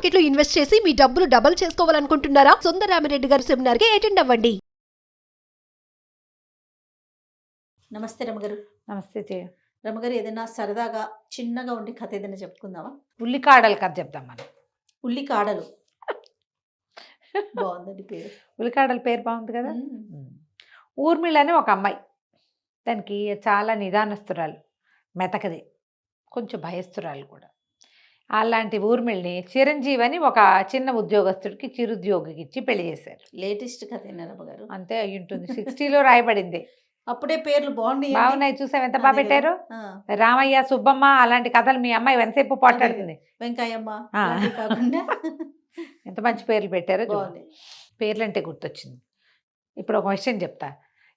Market లో invest చేసి మీ డబ్బులు డబుల్ చేసుకోవాలనుకుంటున్నారా? సుందరరామిరెడ్డి గారి సెమినార్ కి అటెండ్ అవ్వండి. నమస్తే రమగారు. నమస్తే జయ. రమగారు, ఏదైనా సరదాగా చిన్నగా ఉండి కథ ఏదైనా చెప్పుకుందామా? ఉల్లికాడల కథ చెప్దాం మనం. ఉల్లికాడలు బాగుందండి పేరు. ఉల్లికాడల పేరు బాగుంది కదా. మ్మ్. ఊర్మిళ అని ఒక అమ్మాయి, దానికి చాలా నిదానస్తురాలు, మెతకది, కొంచెం భయస్తురాలు కూడా. అలాంటి ఊర్మిళని చిరంజీవి అని ఒక చిన్న ఉద్యోగస్తుడికి చిరుద్యోగికి ఇచ్చి పెళ్లి చేశారు. లేటెస్ట్ కథ రమగారు. అంతే అయి ఉంటుంది. 60లో రాయబడింది. అప్పుడే పేర్లు బాగున్నాయి. బాగున్నాయి, చూసాం ఎంత బాగా పెట్టారు. రామయ్య, సుబ్బమ్మ అలాంటి కథలు మీ అమ్మాయి ఎంతసేపు పోట్లాడుతుంది. వెంకయ్యమ్మ ఆ. అలాంటివి కాకుండా ఎంత మంచి పేర్లు పెట్టారో చూడండి. బాగుంది. పేర్లు అంటే గుర్తొచ్చింది. ఇప్పుడు ఒక విషయం చెప్తా.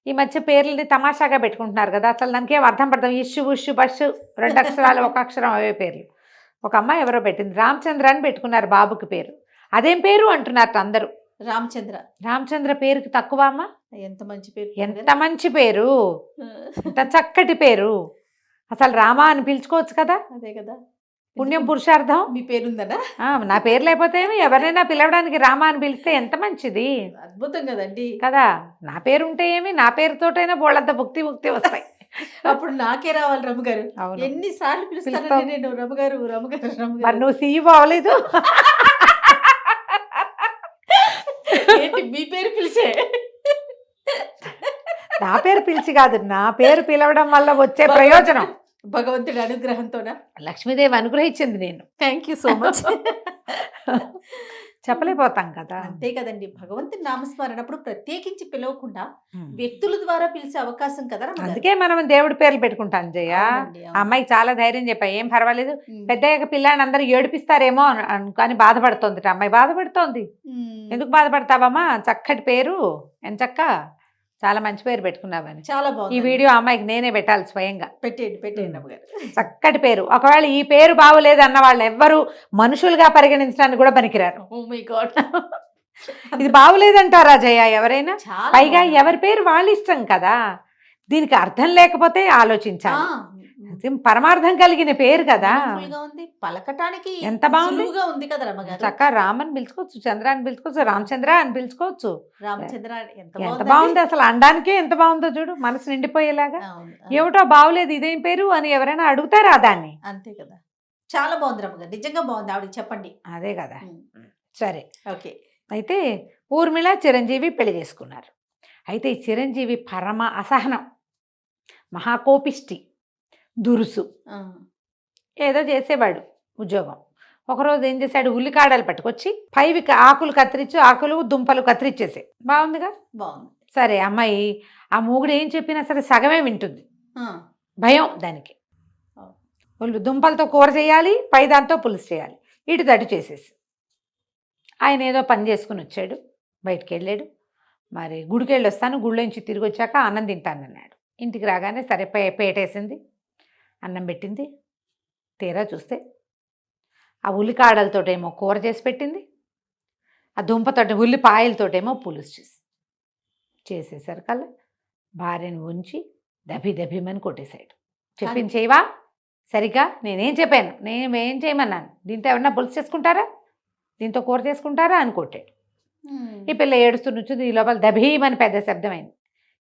ఈ మధ్య పేర్లని తమాషాగా పెట్టుకుంటున్నారు కదా, అసలు దానికి ఏం అర్థం పడతాం. ఇష్యు ఉష్యు బస్సు 2 అక్షరాలు 1 అక్షరం అవే పేర్లు. ఒక అమ్మాయి ఎవరో పెట్టింది, రామచంద్ర అని పెట్టుకున్నారు బాబుకి పేరు. అదేం పేరు అంటున్నారు అందరూ. రామచంద్ర. రామచంద్ర పేరుకి తక్కువ అమ్మ? ఎంత మంచి పేరు. ఎంత మంచి పేరు, ఎంత చక్కటి పేరు. అసలు రామా అని పిలుచుకోవచ్చు కదా. అదే కదా పుణ్యం పురుషార్థం. మీ పేరుందనా? నా పేరు లేకపోతే ఏమి, ఎవరైనా పిలవడానికి రామా అని పిలిస్తే ఎంత మంచిది. అద్భుతం కదండి కదా. నా పేరు ఉంటే ఏమి, నా పేరుతోటైనా బోళ్ళంత ముక్తి వస్తాయి. అప్పుడు నాకే రావాలి రమగారు. అవును. ఎన్నిసార్లు పిలుస్తానండి పిలుస్తావు. నేను రమగారు రమగారు మరి రమగారు. నువ్వు సీఈఓ అవ్వలేదు. ఏంటి మీ పేరు పిలిచే? నా పేరు పిలిచి కాదు, నా పేరు పిలవడం వల్ల వచ్చే ప్రయోజనం. భగవంతుడి అనుగ్రహంతోనా? లక్ష్మీదేవి అనుగ్రహించింది. నేను థ్యాంక్ యూ సో మచ్. చెప్పలేకపోతాం కదా. అంతే కదండి, భగవంతుని నామస్మరణ అప్పుడు ప్రత్యేకించి పిలవకుండా వ్యక్తుల ద్వారా పిలిచే అవకాశం కదా రమగారు. అందుకే మనం దేవుడి పేర్లు పెట్టుకుంటాం జయ. అవునండి, అవును. ఆ అమ్మాయికి చాలా ధైర్యం చెప్పా, ఏం పర్వాలేదు, ఉమ్. పెద్దయ్యాక పిల్లాన్ని అందరూ ఏడిపిస్తారేమో అని బాధపడుతోంది. అమ్మాయి బాధపడుతోంది. ఉమ్. ఎందుకు బాధపడతావమ్మా, చక్కటి పేరు, ఎంచక్క చాలా మంచి పేరు పెట్టుకున్నావని. చాలా ఈ బాగుంది. వీడియో ఆ అమ్మాయికి నేనే పెట్టాలి స్వయంగా. పెట్టేయండి రమగారు. చక్కటి పేరు. ఒకవేళ ఈ పేరు బాగోలేదు అన్న వాళ్ళు ఎవ్వరు మనుషులుగా పరిగణించడానికి కూడా పనికిరారు. Oh my God. ఇది బాగోలేదంటారా జయ ఎవరైనా? చాలా పైగా బాగుంది. ఎవరి పేరు వాళ్ళ ఇష్టం కదా. దీనికి అర్థం లేకపోతే ఆలోచించాలి. అది పరమార్థం కలిగిన పేరు కదా. Meaningful గా ఉంది, పలకటానికి ఎంత బాగుంది. సులువుగా ఉంది కదా రమగారు. చక్కగా రామని పిలుచుకోవచ్చు, చంద్ర అని పిలుచుకోవచ్చు, రామచంద్ర అని పిలుచుకోవచ్చు. రామచంద్ర ఎంత ఎంత బాగుందండి. బాగుంది అసలు, అనడానికే ఎంత బాగుందో చూడు, మనసు నిండిపోయేలాగా. అవును, అవును. ఏమిటో బాగోలేదు ఇదేం పేరు అని ఎవరైనా అడుగుతారా దాన్ని? అంతే కదా. చాలా బాగుంది రమగారు, నిజంగా బాగుంది. ఆవిడకి చెప్పండి. అదే కదా. ఉమ్. సరే, ఓకే. అయితే ఊర్మిళ చిరంజీవి పెళ్లి చేసుకున్నారు. అయితే ఈ చిరంజీవి పరమ అసహనం, మహాకోపిష్టి, దురుసు, ఆ. ఏదో చేసేవాడు ఉద్యోగం. ఒకరోజు ఏం చేశాడు, ఉల్లికాడలు పట్టుకొచ్చి పైవి ఆకులు కత్తిరించి, ఆకులు దుంపలు కత్తిరించేసే. బాగుందిగా. బాగుంది. సరే, అమ్మాయి ఆ మూగుడు ఏం చెప్పినా సరే సగమే వింటుంది. ఆ. భయం దానికి. వాళ్ళు దుంపలతో కూర చేయాలి, పై దాంతో పులుసు చేయాలి, ఇటు దటు చేసేసి. ఆయన ఏదో పని చేసుకుని వచ్చాడు, బయటికి వెళ్ళాడు. మరి గుడికి వెళ్ళి వస్తాను, గుళ్ళోంచి తిరిగి వచ్చాక అన్నం తింటానన్నాడు. ఇంటికి రాగానే సరే పేటేసింది, అన్నం పెట్టింది. తీరా చూస్తే ఆ ఉల్లికాడలతోటేమో కూర చేసి పెట్టింది, ఆ దుంపతోటి ఉల్లిపాయలతోటేమో పులుసు చేసేసరికల్లా భార్యను ఉంచి దభిమని కొట్టేశాడు. చెప్పింది చేయవా సరిగ్గా, నేనేం చెప్పాను, నేను ఏం చేయమన్నాను, దీంతో ఎవరన్నా పులుసు చేసుకుంటారా, దీంతో కూర చేసుకుంటారా అని కొట్టాడు. ఈ పిల్ల ఏడుస్తూ నుంచింది. ఈ లోపల దభీమని పెద్ద శబ్దమైంది.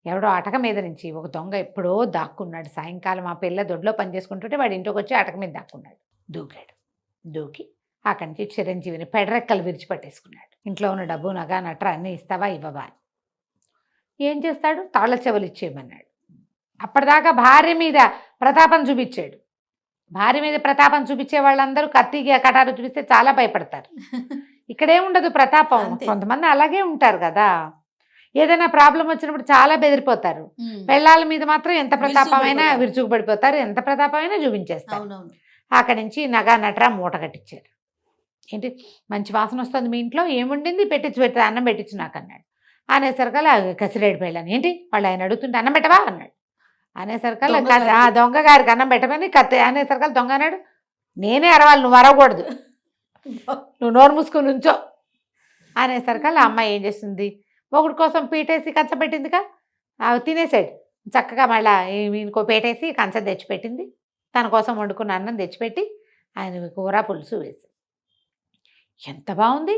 ఎవడో అటక మీద నుంచి ఒక దొంగ ఎప్పుడో దాక్కున్నాడు. సాయంకాలం ఆ పిల్ల దొడ్లో పని చేసుకుంటుంటే వాడి ఇంటికి వచ్చి అటక మీద దాక్కున్నాడు. దూకాడు. దూకి అక్కడి నుంచి చిరంజీవిని పెడరెక్కలు విరిచిపట్టేసుకున్నాడు. ఇంట్లో ఉన్న డబ్బు, నగ, నట్ర అన్నీ ఇస్తావా ఇవ్వవా అని. ఏం చేస్తాడు, తాళ్ళ చెవులు ఇచ్చేయమన్నాడు. అప్పటిదాకా భార్య మీద ప్రతాపం చూపించాడు. భార్య మీద ప్రతాపం చూపించే వాళ్ళందరూ కత్తిగా కటారు చూపిస్తే చాలా భయపడతారు. ఇక్కడేముండదు ప్రతాపం. అంతే. కొంతమంది అలాగే ఉంటారు కదా, ఏదైనా ప్రాబ్లం వచ్చినప్పుడు చాలా బెదిరిపోతారు. ఉమ్. పెళ్ళాల మీద మాత్రం ఎంత ప్రతాపమైనా విరుచుకుపడిపోతారు. విరుచుకుపడిపోతారు, ఎంత ప్రతాపమైనా చూపించేస్తారు. అవునవును. అక్కడి నుంచి నగా నట్రా మూట కట్టించారు. ఏంటి మంచి వాసన వస్తుంది మీ ఇంట్లో, ఏముండింది, పెట్టి అన్నం పెట్టించు నాకు అన్నాడు. అనేసరికల్లా కసిరేడు పెళ్ళాను. ఏంటి వాళ్ళు ఆయన అడుగుతుంటే అన్నం పెట్టవా అన్నాడు. అనేసరికల్లా దొంగ గారికి అన్నం పెట్టమని కత్తి అనేసరికల్లా దొంగ అన్నాడు, నేనే అరవాలి, నువ్వు అరవకూడదు, నువ్వు నోరు మూసుకుని ఉంచో అనేసరికల్లా అమ్మాయి ఏం చేస్తుంది, ఒకటి కోసం పీటేసి కంచం పెట్టిందిగా, అవి తినేసాడు. చక్కగా మళ్ళీ ఇంకో పేటేసి కంచం తెచ్చిపెట్టింది. తన కోసం వండుకున్న అన్నం తెచ్చిపెట్టి ఆయన కూర పులుసు వేసి, ఎంత బాగుంది,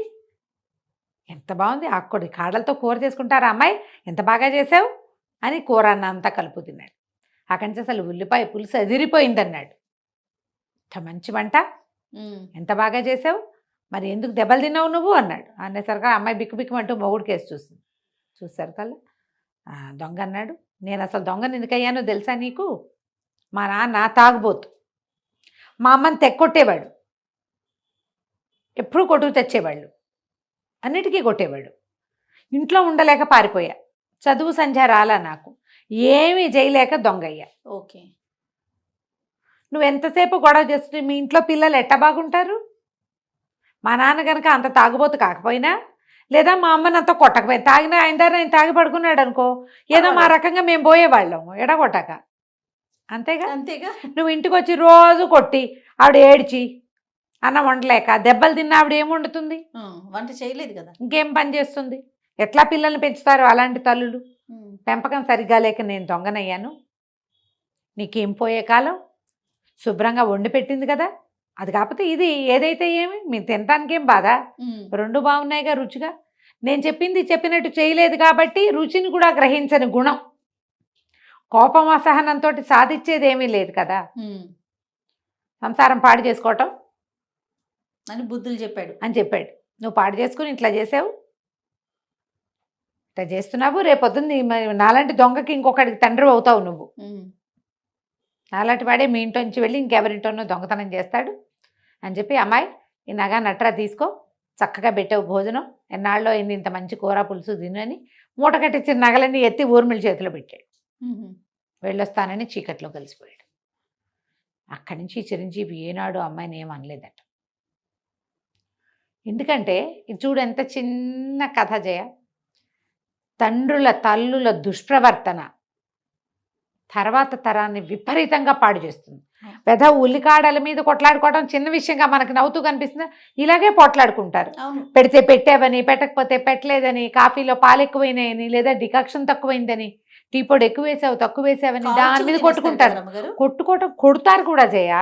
ఎంత బాగుంది. ఆకుకూర కాడలతో కూర చేసుకుంటారా అమ్మాయి, ఎంత బాగా చేసావు అని కూర అన్న అంతా కలుపు తిన్నాడు. అక్కడి నుంచి అసలు ఉల్లిపాయ పులుసు అదిరిపోయింది అన్నాడు. ఇంత మంచి వంట, ఎంత బాగా చేసావు, మరి ఎందుకు దెబ్బలు తిన్నావు నువ్వు అన్నాడు. అనేసరికి అమ్మాయి బిక్కు బిక్కుమంటూ మొగుడు కేసు చూస్తుంది. చూసారు కల్లా దొంగ అన్నాడు. నేను అసలు దొంగని ఎందుకు అయ్యానో తెలుసా నీకు, మా నాన్న తాగుబోతు, మా అమ్మని తెక్కొట్టేవాడు, ఎప్పుడు కొట్టుకు తెచ్చేవాళ్ళు, అన్నిటికీ కొట్టేవాడు. ఇంట్లో ఉండలేక పారిపోయా, చదువు సంధ్య రాలా నాకు, ఏమీ చేయలేక దొంగయ్యా. ఓకే, నువ్వు ఎంతసేపు గొడవ చేస్తుంటే మీ ఇంట్లో పిల్లలు ఎట్ట బాగుంటారు? మా నాన్న కనుక అంత తాగుబోతు కాకపోయినా, లేదా మా అమ్మని అంత కొట్టకపోయినా, తాగినా ఆయన దగ్గర ఆయన తాగి పడుకున్నాడు అనుకో, ఏదో మా రకంగా మేము పోయేవాళ్ళం ఎడగొట్టక. అంతేగా అంతేగా. నువ్వు ఇంటికి వచ్చి రోజు కొట్టి ఆవిడ ఏడ్చి అన్నం వండలేక దెబ్బలు తిన్న ఆవిడ ఏం వండుతుంది? వంట చేయలేదు కదా, ఇంకేం పని చేస్తుంది? ఎట్లా పిల్లల్ని పెంచుతారు అలాంటి తల్లులు? పెంపకం సరిగ్గా లేక నేను దొంగనయ్యాను. నీకేం పోయే కాలం, శుభ్రంగా వండి పెట్టింది కదా, అది కాకపోతే ఇది ఏదైతే ఏమి, మీరు తినటానికేం బాధ, రెండు బాగున్నాయిగా రుచిగా. నేను చెప్పింది చెప్పినట్టు చేయలేదు కాబట్టి రుచిని కూడా గ్రహించని గుణం, కోపం అసహనంతో సాధించేది ఏమీ లేదు కదా. సంసారం పాడు చేసుకోవటం అని బుద్ధులు చెప్పాడు అని చెప్పాడు. నువ్వు పాడు చేసుకుని ఇట్లా చేసావు, ఇట్లా చేస్తున్నావు, రేపొద్దుంది నాలాంటి దొంగకి ఇంకొకటికి తండ్రి అవుతావు నువ్వు. నాలాంటి వాడే మీ ఇంట్లోంచి వెళ్ళి ఇంకెవరింటోనో దొంగతనం చేస్తాడు అని చెప్పి, అమ్మాయి ఈ నగ నట్రా తీసుకో, చక్కగా పెట్టావు భోజనం, ఎన్నాళ్ళలో అయింది ఇంత మంచి కూర పులుసు తిను అని మూట కట్టించిన నగలన్నీ ఎత్తి ఊర్మిళ చేతిలో పెట్టాడు. వెళ్ళొస్తానని చీకట్లో కలిసిపోయాడు. అక్కడి నుంచి చిరంజీవి ఏనాడు అమ్మాయిని ఏం అనలేదట. ఎందుకంటే ఇది చూడు ఎంత చిన్న కథ జయ. తండ్రుల తల్లుల దుష్ప్రవర్తన తర్వాత తరాన్ని విపరీతంగా పాడు చేస్తుంది. పెద్ద ఉల్లికాడల మీద కొట్లాడుకోవడం చిన్న విషయంగా మనకు నవ్వుతూ కనిపిస్తుంది, ఇలాగే పోట్లాడుకుంటారు. పెడితే పెట్టావని, పెట్టకపోతే పెట్టలేదని, కాఫీలో పాలు ఎక్కువైనాయని, లేదా డికాక్షన్ తక్కువైందని, టీ పొడి ఎక్కువ వేసావు తక్కువ వేసావని దాని మీద కొట్టుకుంటారు. కొడతారు కూడా జయ,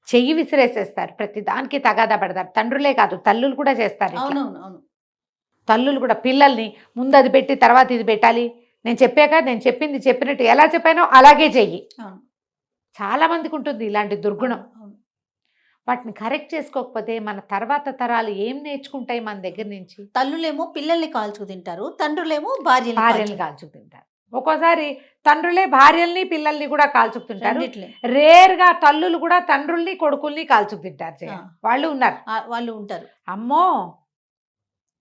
చెయ్యి విసిరేసేస్తారు, ప్రతి దానికి తగాదా పడతారు. తండ్రులే కాదు తల్లులు కూడా చేస్తారు. తల్లులు కూడా పిల్లల్ని ముందు అది పెట్టి తర్వాత ఇది పెట్టాలి, నేను చెప్పాక నేను చెప్పింది చెప్పినట్టు ఎలా చెప్పానో అలాగే చెయ్యి. చాలా మందికి ఉంటుంది ఇలాంటి దుర్గుణం. వాటిని కరెక్ట్ చేసుకోకపోతే మన తర్వాత తరాలు ఏం నేర్చుకుంటాయి మన దగ్గర నుంచి? తల్లులేమో పిల్లల్ని కాల్చుకు తింటారు, తండ్రులేమో భార్యల్ని కాల్చుకు తింటారు. ఒక్కోసారి తండ్రులే భార్యల్ని పిల్లల్ని కూడా కాల్చుకు తింటారు. రేర్గా తల్లులు కూడా తండ్రుల్ని కొడుకుల్ని కాల్చుకు తింటారు. వాళ్ళు ఉంటారు. అమ్మో,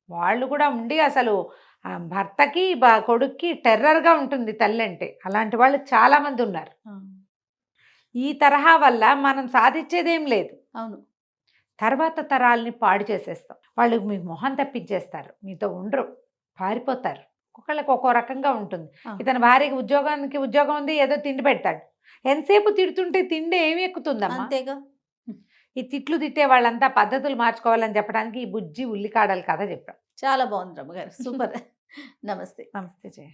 వాళ్ళు కూడా ఉండి అసలు భర్తకి కొడుక్కి టెర్రర్గా ఉంటుంది తల్లి అంటే. అలాంటి వాళ్ళు చాలా మంది ఉన్నారు. ఈ తరహా వల్ల మనం సాధించేదేం లేదు. అవును, తర్వాత తరాలని పాడు చేసేస్తాం. వాళ్ళు మీ మొహం తప్పించేస్తారు, మీతో ఉండరు, పారిపోతారు. ఒక్కొక్కళ్ళకి ఒక్కో రకంగా ఉంటుంది. ఇతని భార్యకి ఉద్యోగం ఉంది, ఏదో తిండి పెడతాడు, ఎంతసేపు తిడుతుంటే తిండి ఏమి ఎక్కుతుందమ్మా? అంతేగా. ఈ తిట్లు తిట్టే వాళ్ళంతా పద్ధతులు మార్చుకోవాలని చెప్పడానికి ఈ బుజ్జి ఉల్లికాడలు కథ చెప్పాం. చాలా బాగుంది రమ్మగారు, సూపర్. నమస్తే. నమస్తే జయ.